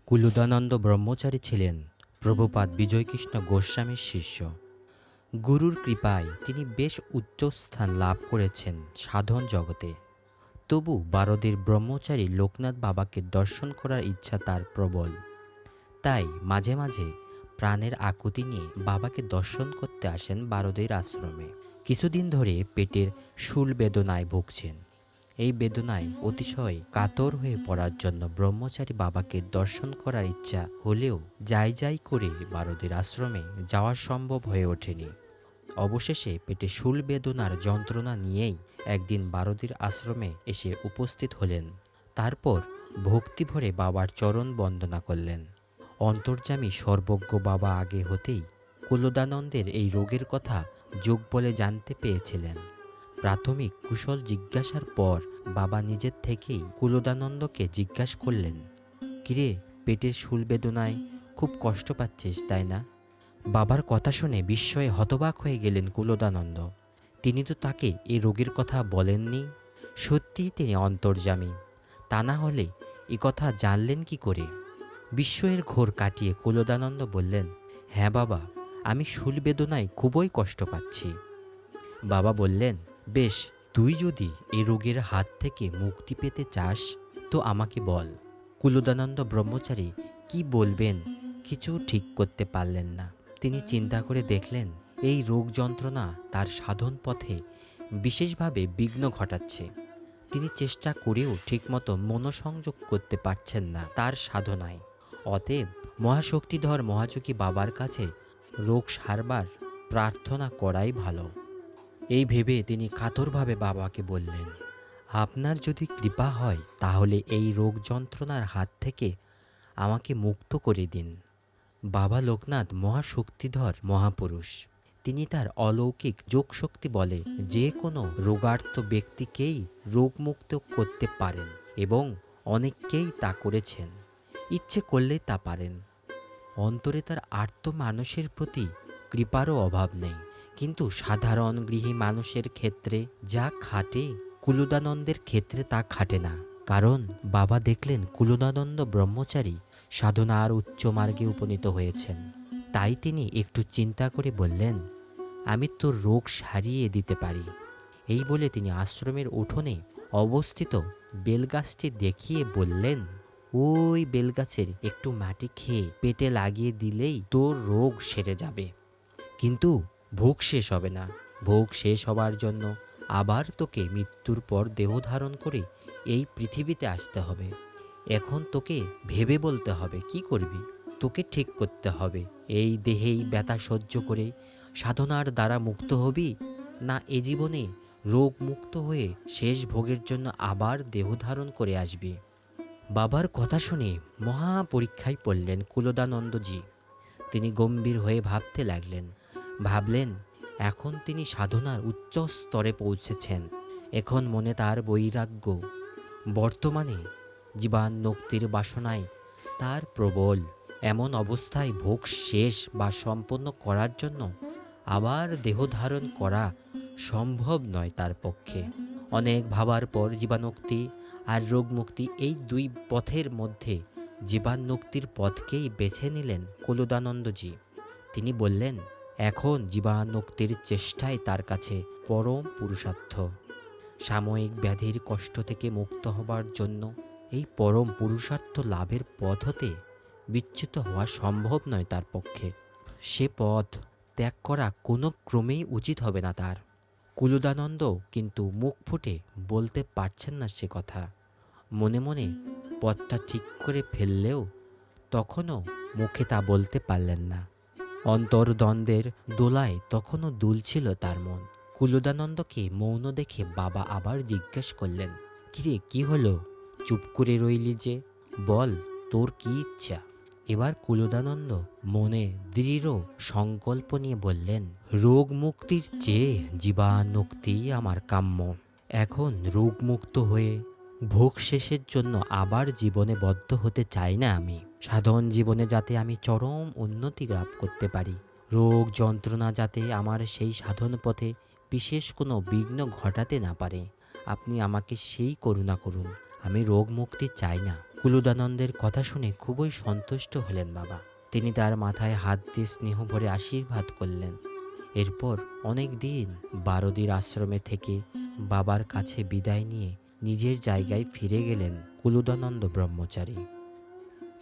কুলুদানন্দ ব্রহ্মচারী ছিলেন প্রভুপাদ বিজয়কৃষ্ণ গোস্বামীর শিষ্য। গুরুর কৃপায় তিনি বেশ উচ্চস্থান লাভ করেছেন সাধন জগতে। তবু বারদের ব্রহ্মচারী লোকনাথ বাবাকে দর্শন করার ইচ্ছা তার প্রবল। তাই মাঝে মাঝে প্রাণের আকুতি নিয়ে বাবাকে দর্শন করতে আসেন বারদের আশ্রমে। কিছুদিন ধরে পেটের শূল বেদনায় ভুগছেন। এই বেদনায় অতিশয় কাতর হয়ে পড়ার জন্য ব্রহ্মচারী বাবাকে দর্শন করার ইচ্ছা হলেও যাই করে বারদের আশ্রমে যাওয়া সম্ভব হয়ে ওঠেনি। অবশেষে পেটে শূল বেদনার যন্ত্রণা নিয়েই একদিন বারদের আশ্রমে এসে উপস্থিত হলেন। তারপর ভক্তিভরে বাবার চরণ বন্দনা করলেন। অন্তর্যামী সর্বজ্ঞ বাবা আগে হতেই কুলদানন্দের এই রোগের কথা যোগ বলে জানতে পেয়েছিলেন। প্রাথমিক কুশল জিজ্ঞাসার পর বাবা নিজের থেকেই কুলদানন্দকে জিজ্ঞাসা করলেন, কিরে, পেটের শূল বেদনায় খুব কষ্ট পাচ্ছিস তাই না? বাবার কথা শুনে বিস্ময়ে হতবাক হয়ে গেলেন কুলদানন্দ। তিনি তো তাকে এই রোগের কথা বলেননি। সত্যিই তিনি অন্তর্যামী, তা না হলে এ কথা জানলেন কি করে? বিস্ময়ের ঘোর কাটিয়ে কুলদানন্দ বললেন, হ্যাঁ বাবা, আমি শূল বেদনায় খুবই কষ্ট পাচ্ছি। বাবা বললেন, বেশ, তুই যদি এ রোগের হাত থেকে মুক্তি পেতে চাস তো আমাকে বল। কুলদানন্দ ব্রহ্মচারী কি বলবেন কিছু ঠিক করতে পারলেন না। তিনি চিন্তা করে দেখলেন এই রোগ যন্ত্রণা তার সাধন পথে বিশেষভাবে বিঘ্ন ঘটাচ্ছে। তিনি চেষ্টা করেও ঠিকমতো মনোসংযোগ করতে পারছেন না তার সাধনায়। অতএব মহাশক্তিধর মহাযোগী বাবার কাছে রোগ সারবার প্রার্থনা করাই ভালো। এই ভেবে তিনি কাতরভাবে বাবাকে বললেন, আপনার যদি কৃপা হয় তাহলে এই রোগ যন্ত্রণার হাত থেকে আমাকে মুক্ত করে দিন। বাবা লোকনাথ মহাশক্তিধর মহাপুরুষ। তিনি তার অলৌকিক যোগশক্তি বলে যে কোনো রোগার্ত ব্যক্তিকেই রোগমুক্ত করতে পারেন এবং অনেককেই তা করেছেন। ইচ্ছে করলেই তা পারেন। অন্তরে তার আর্ত মানুষের প্রতি কৃপারও অভাব নেই। কিন্তু সাধারণ গৃহী মানুষের ক্ষেত্রে যা খাটে কুলদানন্দের ক্ষেত্রে তা খাটে না। কারণ বাবা দেখলেন কুলদানন্দ ব্রহ্মচারী সাধনার উচ্চ মার্গে উপনীত হয়েছেন। তাই তিনি একটু চিন্তা করে বললেন, আমি তোর রোগ সারিয়ে দিতে পারি। এই বলে তিনি আশ্রমের উঠোনে অবস্থিত বেলগাছটি দেখিয়ে বললেন, ওই বেলগাছের একটু মাটি খেয়ে পেটে লাগিয়ে দিলেই তোর রোগ সেরে যাবে। কিন্তু ভোগ শেষ হবে না। ভোগ শেষ হবার জন্য আবার তোকে মৃত্যুর পর দেহ ধারণ করে এই পৃথিবীতে আসতে হবে। এখন তোকে ভেবে বলতে হবে কি করবি। তোকে ঠিক করতে হবে এই দেহেই ব্যথা সহ্য করে সাধনার দ্বারা মুক্ত হবি, না এ জীবনে রোগ মুক্ত হয়ে শেষ ভোগের জন্য আবার দেহ ধারণ করে আসবি। বাবার কথা শুনে মহা পরীক্ষায় পড়লেন কুলদানন্দজি। তিনি গম্ভীর হয়ে ভাবতে লাগলেন। ভাবলেন, এখন তিনি সাধনার উচ্চ স্তরে পৌঁছেছেন। এখন মনে তার বৈরাগ্য। বর্তমানে জীবান্নোক্তির বাসনায় তার প্রবল। এমন অবস্থায় ভোগ শেষ বা সম্পন্ন করার জন্য আবার দেহ ধারণ করা সম্ভব নয় তার পক্ষে। অনেক ভাবার পর জীবান্নোক্তি আর রোগমুক্তি এই দুই পথের মধ্যে জীবান্নোক্তির পথকেই বেছে নিলেন কুলদানন্দজি। তিনি বললেন, এখন জীবান্নোক্তির চেষ্টাই তার কাছে পরম পুরুষার্থ। সাময়িক ব্যাধির কষ্ট থেকে মুক্ত হবার জন্য এই পরম পুরুষার্থ লাভের পথ হতে বিচ্যুত হওয়া সম্ভব নয় তার পক্ষে। সে পথ ত্যাগ করা কোনো ক্রমেই উচিত হবে না তার। কুলদানন্দ কিন্তু মুখ ফুটে বলতে পারছেন না সে কথা। মনে মনে পথটা ঠিক করে ফেললেও তখনও মুখে তা বলতে পারলেন না। অন্তর্দ্বন্দ্বের দোলায় তখনও দুলছিল তার মন। কুলদানন্দকে মৌন দেখে বাবা আবার জিজ্ঞেস করলেন, কিরে, কি হলো? চুপ করে রইলি যে, বল তোর কি ইচ্ছা? এবার কুলদানন্দ মনে দৃঢ় সংকল্প নিয়ে বললেন, রোগ মুক্তির চেয়ে জীবান্নোক্তি আমার কাম্য। এখন রোগমুক্ত হয়ে ভোগ শেষের জন্য আবার জীবনে বদ্ধ হতে চাই না আমি। সাধন জীবনে যাতে আমি চরম উন্নতি লাভ করতে পারি, রোগ যন্ত্রণা যাতে আমার সেই সাধন পথে বিশেষ কোনো বিঘ্ন ঘটাতে না পারে, আপনি আমাকে সেই করুণা করুন। আমি রোগ মুক্তি চাই না। কুলুদানন্দের কথা শুনে খুবই সন্তুষ্ট হলেন বাবা। তিনি তার মাথায় হাত দিয়ে স্নেহ ভরে আশীর্বাদ করলেন। এরপর অনেক দিন বারদির আশ্রমে থেকে বাবার কাছে বিদায় নিয়ে নিজের জায়গায় ফিরে গেলেন কুলুদানন্দ ব্রহ্মচারী।